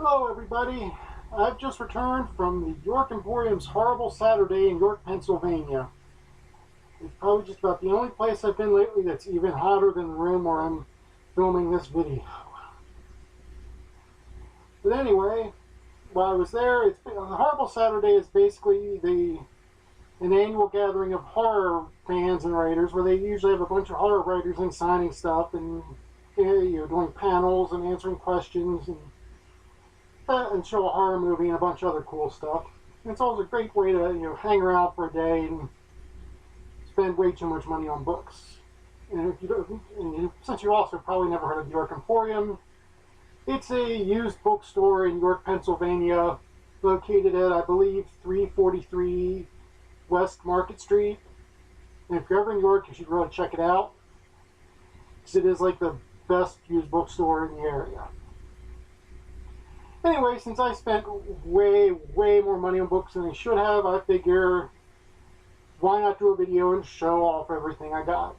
Hello everybody, I've just returned from the York Emporium's horrible Saturday in York, Pennsylvania. It's probably just about the only place I've been lately that's even hotter than the room where I'm filming this video. But anyway, while I was there, the horrible Saturday is basically an annual gathering of horror fans and writers where they usually have a bunch of horror writers in signing stuff and doing panels and answering questions and show a horror movie and a bunch of other cool stuff. And it's always a great way to hang around for a day and spend way too much money on books. And if you don't, since you also probably never heard of the York Emporium, it's a used bookstore in York, Pennsylvania, located at, I believe, 343 West Market Street. And if you're ever in York, you should really check it out, because it is like the best used bookstore in the area. Anyway, since I spent way more money on books than I should have, I figure why not do a video and show off everything I got.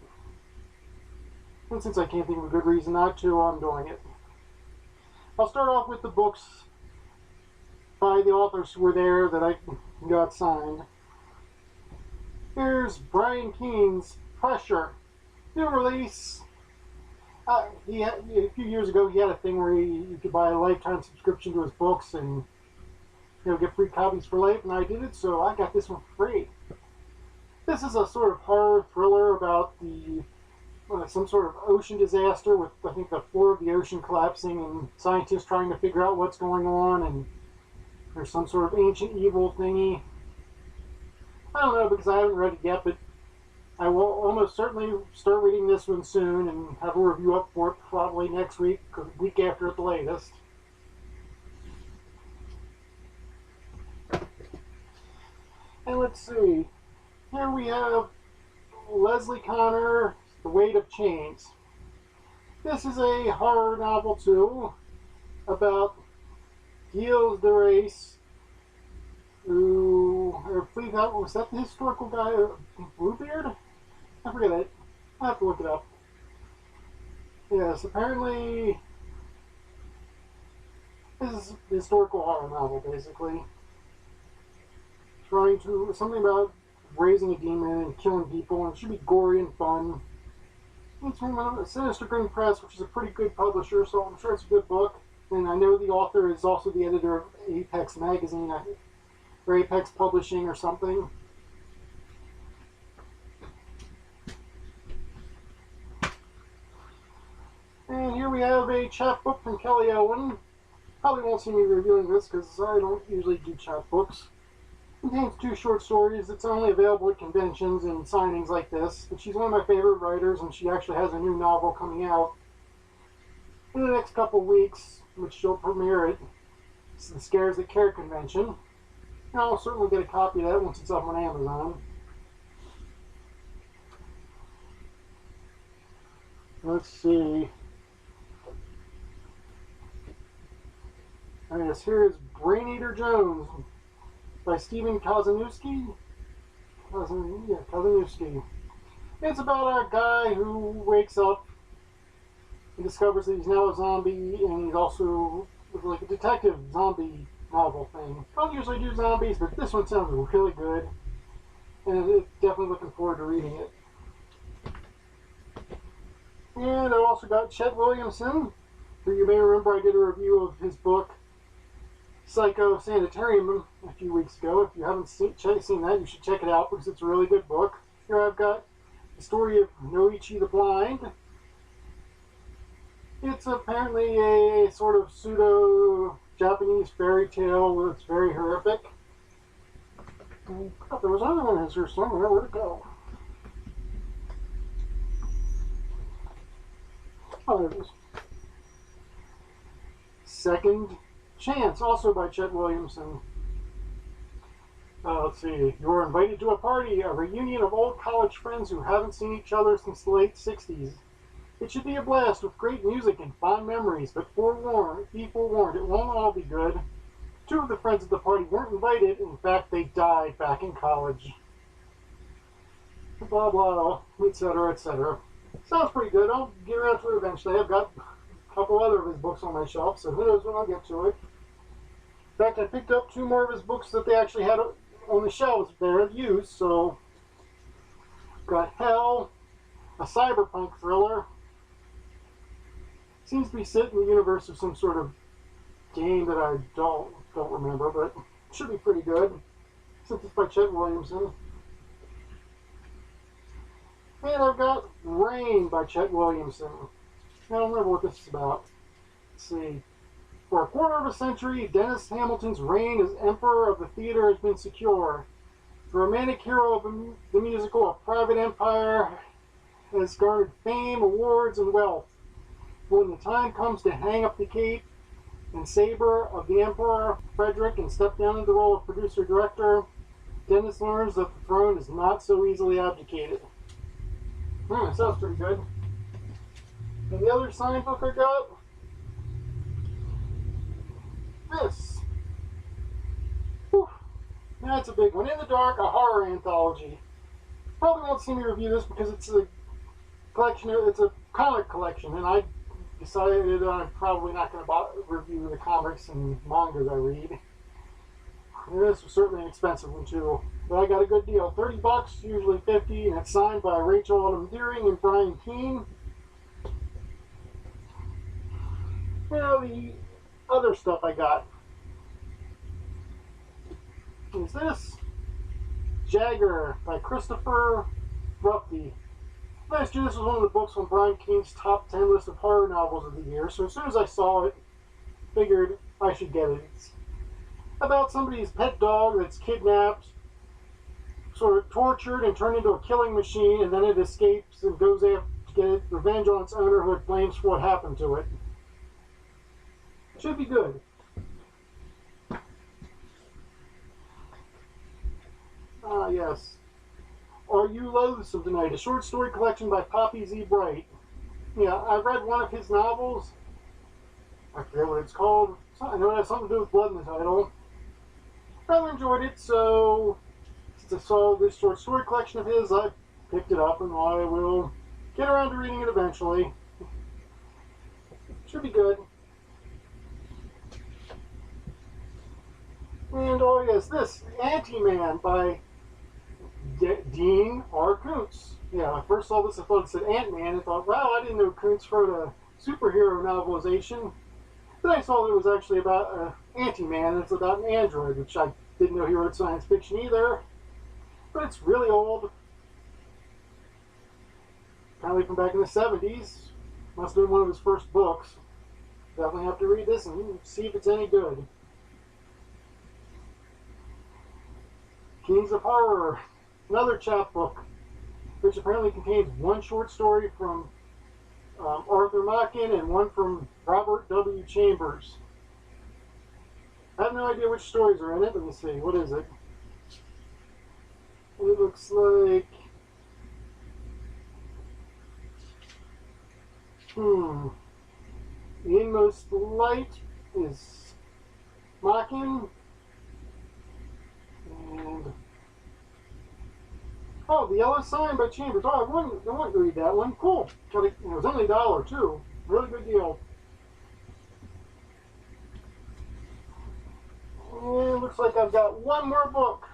And since I can't think of a good reason not to, I'm doing it. I'll start off with the books by the authors who were there that I got signed. Here's Brian Keene's Pressure, new release. A few years ago, he had a thing where you could buy a lifetime subscription to his books and get free copies for life, and I did it, so I got this one for free. This is a sort of horror thriller about some sort of ocean disaster with, I think, the floor of the ocean collapsing and scientists trying to figure out what's going on, and there's some sort of ancient evil thingy. I don't know, because I haven't read it yet, but I will almost certainly start reading this one soon and have a review up for it probably next week or the week after at the latest. And let's see. Here we have Leslie Connor, The Weight of Chains. This is a horror novel too about Gilles de Rais, who, I believe that was the historical guy, Bluebeard? I forget it. I'll have to look it up. Yes, apparently this is a historical horror novel, basically. Something about raising a demon and killing people, and it should be gory and fun. It's from Sinister Grin Press, which is a pretty good publisher, so I'm sure it's a good book. And I know the author is also the editor of Apex Magazine, or Apex Publishing or something. And here we have a chapbook from Kelly Owen. Probably won't see me reviewing this because I don't usually do chapbooks. It contains 2 short stories. It's only available at conventions and signings like this. But she's one of my favorite writers, and she actually has a new novel coming out in the next couple weeks, which she'll premiere at the Scares That Care convention. And I'll certainly get a copy of that once it's up on Amazon. Let's see. Yes, here is Brain Eater Jones by Stephen Kazanowski. Kazanowski. It's about a guy who wakes up and discovers that he's now a zombie, and he's also like a detective zombie novel thing. I don't usually do zombies, but this one sounds really good, and I'm definitely looking forward to reading it. And I also got Chet Williamson, who you may remember I did a review of his book Psycho Sanitarium a few weeks ago. If you haven't seen that, you should check it out because it's a really good book. Here I've got the story of Noichi the Blind. It's apparently a sort of pseudo-Japanese fairy tale that's very horrific. Oh, there was another one in here somewhere. Where'd it go? Oh, there it is. Second Chance, also by Chet Williamson. Let's see. You're invited to a party, a reunion of old college friends who haven't seen each other since the late 60s. It should be a blast with great music and fond memories, but be forewarned, it won't all be good. 2 of the friends at the party weren't invited. In fact, they died back in college. Blah, blah, etc., etc. Sounds pretty good. I'll get around to it eventually. I've got a couple other of his books on my shelf, so who knows when I'll get to it. In fact, I picked up 2 more of his books that they actually had on the shelves there, used. So, got Hell, a cyberpunk thriller. Seems to be set in the universe of some sort of game that I don't remember, but it should be pretty good. Since it's by Chet Williamson. And I've got Rain by Chet Williamson. I don't remember what this is about. Let's see. For a quarter of a century, Dennis Hamilton's reign as emperor of the theater has been secure. The romantic hero of the musical A Private Empire has garnered fame, awards, and wealth. But when the time comes to hang up the cape and saber of the Emperor Frederick and step down into the role of producer-director, Dennis learns that the throne is not so easily abdicated. Sounds pretty good. And the other signed book I got, this. Whew. That's a big one. In the Dark, a horror anthology. Probably won't see me review this because it's a collection. It's a comic collection, and I decided I'm probably not going to review the comics and mangas I read. And this was certainly an expensive one too, but I got a good deal. $30, usually $50, and it's signed by Rachel Autumn Deering and Brian Keene. Now the other stuff I got is this Jagger by Christopher Ruffy. Last year, this was one of the books on Brian Keene's top 10 list of horror novels of the year, so as soon as I saw it, figured I should get it. It's about somebody's pet dog that's kidnapped, sort of tortured and turned into a killing machine, and then it escapes and goes after to get revenge on its owner, who it blames for what happened to it. Should be good. Ah, yes. Are You Lonesome Tonight? A short story collection by Poppy Z. Bright. Yeah, I read one of his novels. I forget what it's called. I know it has something to do with blood in the title. Rather enjoyed it, so since I saw this short story collection of his, I picked it up, and I will get around to reading it eventually. Should be good. And oh yes, this Anti-Man by Dean R. Koontz. Yeah, when I first saw this, I thought it said Ant-Man. I thought, wow, I didn't know Koontz wrote a superhero novelization. Then I saw that it was actually about Anti-Man. It's about an android, which I didn't know he wrote science fiction either. But it's really old. Apparently from back in the 70s. Must have been one of his first books. Definitely have to read this and see if it's any good. Kings of Horror, another chapbook, which apparently contains one short story from Arthur Machen and one from Robert W. Chambers. I have no idea which stories are in it. Let me see. What is it? It looks like... The Inmost Light is Machen. And... oh, The Yellow Sign by Chambers. Oh, I wanted to read that one. Cool. It was only $1 too. Really good deal. And looks like I've got one more book.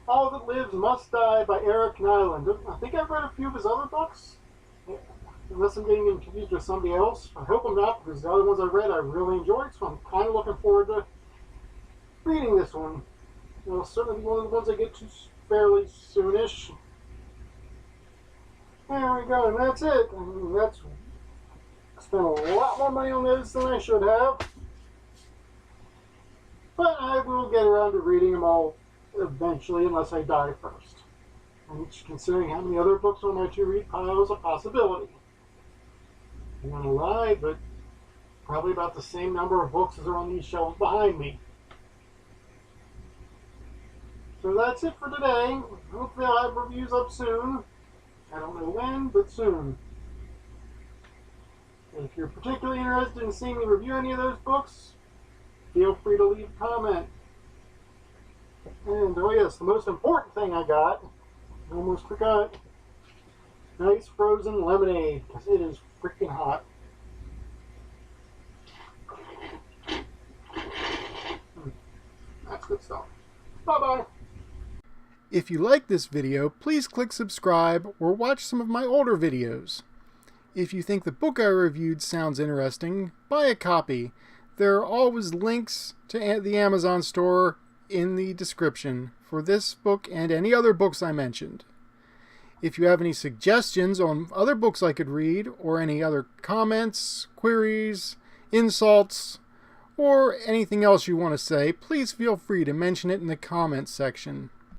All That Lives Must Die by Eric Nyland. I think I've read a few of his other books. Unless I'm getting confused with somebody else. I hope I'm not, because the other ones I read I really enjoyed, so I'm kind of looking forward to reading this one. It'll certainly be one of the ones I get to fairly soonish. There we go, and that's it. I spent a lot more money on those than I should have. But I will get around to reading them all eventually, unless I die first. Which, considering how many other books on my to-read pile, is a possibility. I'm going to lie, but probably about the same number of books as are on these shelves behind me. So that's it for today. Hopefully I'll have reviews up soon. I don't know when, but soon. If you're particularly interested in seeing me review any of those books, feel free to leave a comment. And oh yes, the most important thing I got, I almost forgot, nice frozen lemonade, because it is freaking hot. If you like this video, please click subscribe or watch some of my older videos. If you think the book I reviewed sounds interesting, buy a copy. There are always links to the Amazon store in the description for this book and any other books I mentioned. If you have any suggestions on other books I could read, or any other comments, queries, insults, or anything else you want to say, please feel free to mention it in the comments section.